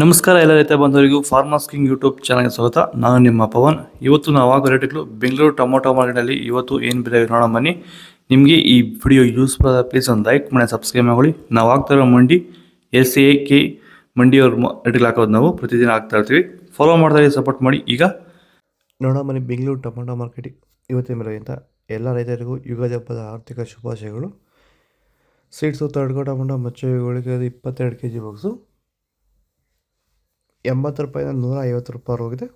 ನಮಸ್ಕಾರ ಎಲ್ಲ ರೈತ ಬಂಧುವರಿಗೂ ಫಾರ್ಮರ್ಸ್ ಕಿಂಗ್ ಯೂಟ್ಯೂಬ್ ಚಾನಲ್ಗೆ ಸ್ವಾಗತ. ನಾನು ನಿಮ್ಮ ಪವನ್. ಇವತ್ತು ನಾವು ಆಗೋ ರೇಟ್ಗಳು ಬೆಂಗಳೂರು ಟೊಮೊಟೊ ಮಾರ್ಕೆಟಲ್ಲಿ ಇವತ್ತು ಏನು ಬೆಲೆ ನೋಡೋಣ ಬನ್ನಿ. ನಿಮಗೆ ಈ ವಿಡಿಯೋ ಯೂಸ್ಫುಲ್ ಆದ ಪ್ಲೀಸ್ ಒಂದು ಲೈಕ್ ಮಾಡಿ ಸಬ್ಸ್ಕ್ರೈಬ್ ಮಾಡಿ. ನಾವು ಆಗ್ತಾ ಇರೋ ಮಂಡಿ SAK ಮಂಡಿಯವ್ರ ರೇಟ್ಗಳು ಹಾಕೋದು ನಾವು ಪ್ರತಿದಿನ ಆಗ್ತಾ ಇರ್ತೀವಿ. ಫಾಲೋ ಮಾಡ್ತಾ ಸಪೋರ್ಟ್ ಮಾಡಿ. ಈಗ ನೋಡೋಣ ಬನ್ನಿ ಬೆಂಗಳೂರು ಟೊಮೊಟೊ ಮಾರ್ಕೆಟ್ ಇವತ್ತಿನ ಬೆಲೆ ಅಂತ ಎಲ್ಲ ರೈತರಿಗೂ ಯುಗಾದಿ ಹಬ್ಬದ ಆರ್ಥಿಕ ಶುಭಾಶಯಗಳು. ಸೀಡ್ಸು ತರ್ಡ್ಗೋ ಟೊಮೊಟೊ ಮಚ್ಚೆಗಳಿಗೆ 22 kg ಬಾಕ್ಸು 80 ರೂಪಾಯಿಂದ 150 ರೂಪಾಯಿ ಹೋಗಿದೆ.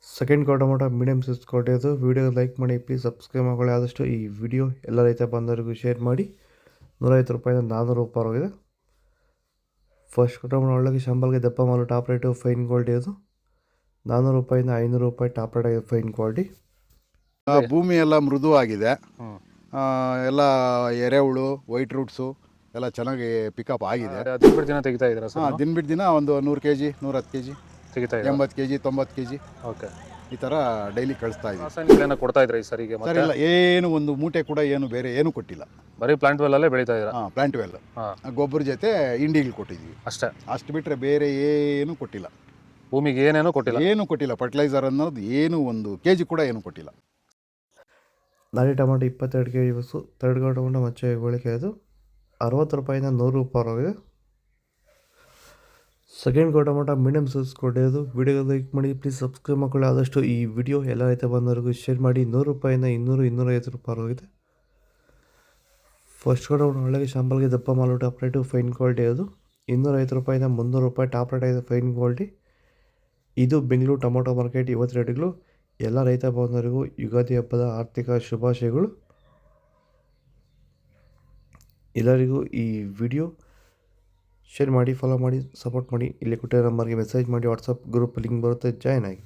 ಸೆಕೆಂಡ್ ಟೊಮೊಟೊ ಮೀಡಿಯಮ್ ಸೈಜ್ ಕೊಟ್ಟಿದ್ದು. ವಿಡಿಯೋ ಲೈಕ್ ಮಾಡಿ, ಪ್ಲೀಸ್ ಸಬ್ಸ್ಕ್ರೈಬ್ ಮಾಡಿ. ಆದಷ್ಟು ಈ ವಿಡಿಯೋ ಎಲ್ಲ ರೈತ ಬಂದವರಿಗೂ ಶೇರ್ ಮಾಡಿ. 150 ರೂಪಾಯಿಂದ 400 ರೂಪಾಯಿ ಹೋಗಿದೆ. ಫಸ್ಟ್ ಟೊಮೊಟೊ ಒಳಗೆ ಶಂಬಲ್ಗೆ ದಪ್ಪ ಮಾಲು ಟಾಪ್ ರೇಟು ಫೈನ್ ಕ್ವಾಲಿಟಿ ಅದು 400 ರೂಪಾಯಿಂದ 500 ರೂಪಾಯಿ ಟಾಪ್ ರೇಟ್ ಆಗಿದೆ ಫೈನ್ ಕ್ವಾಲಿಟಿ. ಭೂಮಿ ಎಲ್ಲ ಮೃದುವಾಗಿದೆ, ಎಲ್ಲ ಎರೆಹುಳು ವೈಟ್ ರೂಟ್ಸು ಎಲ್ಲ ಚೆನ್ನಾಗಿ ಪಿಕಪ್ ಆಗಿದೆ. ದಿನ ದಿನ ತೆಗಿತಾ ಇದ್ದೀರಾ ಸರ್? ದಿನ ಬಿಟ್ಟು ದಿನ ಒಂದು 100 kg 110 kg ತೆಗಿತಾ 80 kg 90 kg ಓಕೆ, ಈ ಥರ ಡೈಲಿ ಕಳಿಸ್ತಾ ಇದ್ದೀವಿ. ರಾಸಾಯನಿಕ ಕೊಡ್ತಾ ಇದ್ರಾ ಈ ಸರಿಗೆ? ಸರ್ ಇಲ್ಲ, ಏನು ಒಂದು ಮೂಟೆ ಕೂಡ ಏನು ಬೇರೆ ಏನು ಕೊಟ್ಟಿಲ್ಲ. ಬರೀ ಪ್ಲಾಂಟ್ ವೆಲ್ಲಲ್ಲೇ ಬೆಳೀತಾ ಇದ್ದೀರಾ? ಪ್ಲಾಂಟ್ ವೆಲ್ ಗೊಬ್ಬರ ಜೊತೆ ಇಂಡಿಗಳು ಕೊಟ್ಟಿದ್ದೀವಿ ಅಷ್ಟೇ. ಅಷ್ಟು ಬಿಟ್ಟರೆ ಬೇರೆ ಏನು ಕೊಟ್ಟಿಲ್ಲ. ಭೂಮಿಗೆ ಏನೇನೂ ಕೊಟ್ಟಿಲ್ಲ? ಏನು ಕೊಟ್ಟಿಲ್ಲ. ಫರ್ಟಿಲೈಸರ್ ಅನ್ನೋದು ಏನು 1 kg ಕೂಡ ಏನು ಕೊಟ್ಟಿಲ್ಲ. ನಾಟಿ ಟೊಮೊಟೊ 22 kg ಬಸ್ಸು. ತರ್ಡ್ಗೋ ಟೊಮೊಟೊ ಮಚ್ಚೆ ಗೋಳಿಕೆ ಅದು 60 ರೂಪಾಯಿಂದ 100 ರೂಪಾಯಿ ಹೋಗಿದೆ. ಸೆಕೆಂಡ್ ಟೊಮೊಟೊ ಮೀಡಿಯಮ್ ಸೈಜ್ ಕೊಟ್ಟಿದ್ದು. ವಿಡಿಯೋ ಲೈಕ್ ಮಾಡಿ, ಪ್ಲೀಸ್ ಸಬ್ಸ್ಕ್ರೈಬ್ ಮಾಡ್ಕೊಳ್ಳಿ. ಆದಷ್ಟು ಈ ವಿಡಿಯೋ ಎಲ್ಲ ರೈತ ಬಂದವರಿಗೂ ಶೇರ್ ಮಾಡಿ. 100 ರೂಪಾಯಿಂದ 200-250 ರೂಪಾಯಿ ಹೋಗಿದೆ. ಫಸ್ಟ್ ಟೊಮೊಟೊ ಒಳಗೆ ಶಾಂಪಲ್ಗೆ ದಪ್ಪ ಮಾಲು ಟಾಪ್ ರೇಟು ಫೈನ್ ಕ್ವಾಲಿಟಿ ಅದು 250 ರೂಪಾಯಿಂದ 300 ರೂಪಾಯಿ ಟಾಪ್ ರೇಟ್ ಆಗಿದೆ ಫೈನ್ ಕ್ವಾಲಿಟಿ. ಇದು ಬೆಂಗಳೂರು ಟೊಮೊಟೊ ಮಾರ್ಕೆಟ್ ಇವತ್ತು ರೇಟ್ಗಳು. ಎಲ್ಲ ರೈತ ಬಂದವರಿಗೂ ಯುಗಾದಿ ಹಬ್ಬದ ಆರ್ಥಿಕ ಶುಭಾಶಯಗಳು. ಎಲ್ಲರಿಗೂ ಈ ವಿಡಿಯೋ ಶೇರ್ ಮಾಡಿ, ಫಾಲೋ ಮಾಡಿ, ಸಪೋರ್ಟ್ ಮಾಡಿ. ಇಲ್ಲಿ ಕೊಟ್ಟಿರೋ ನಂಬರ್ಗೆ ಮೆಸೇಜ್ ಮಾಡಿ, ವಾಟ್ಸಪ್ ಗ್ರೂಪ್ ಲಿಂಕ್ ಬರುತ್ತೆ, ಜಾಯ್ನ್ ಆಗಿ.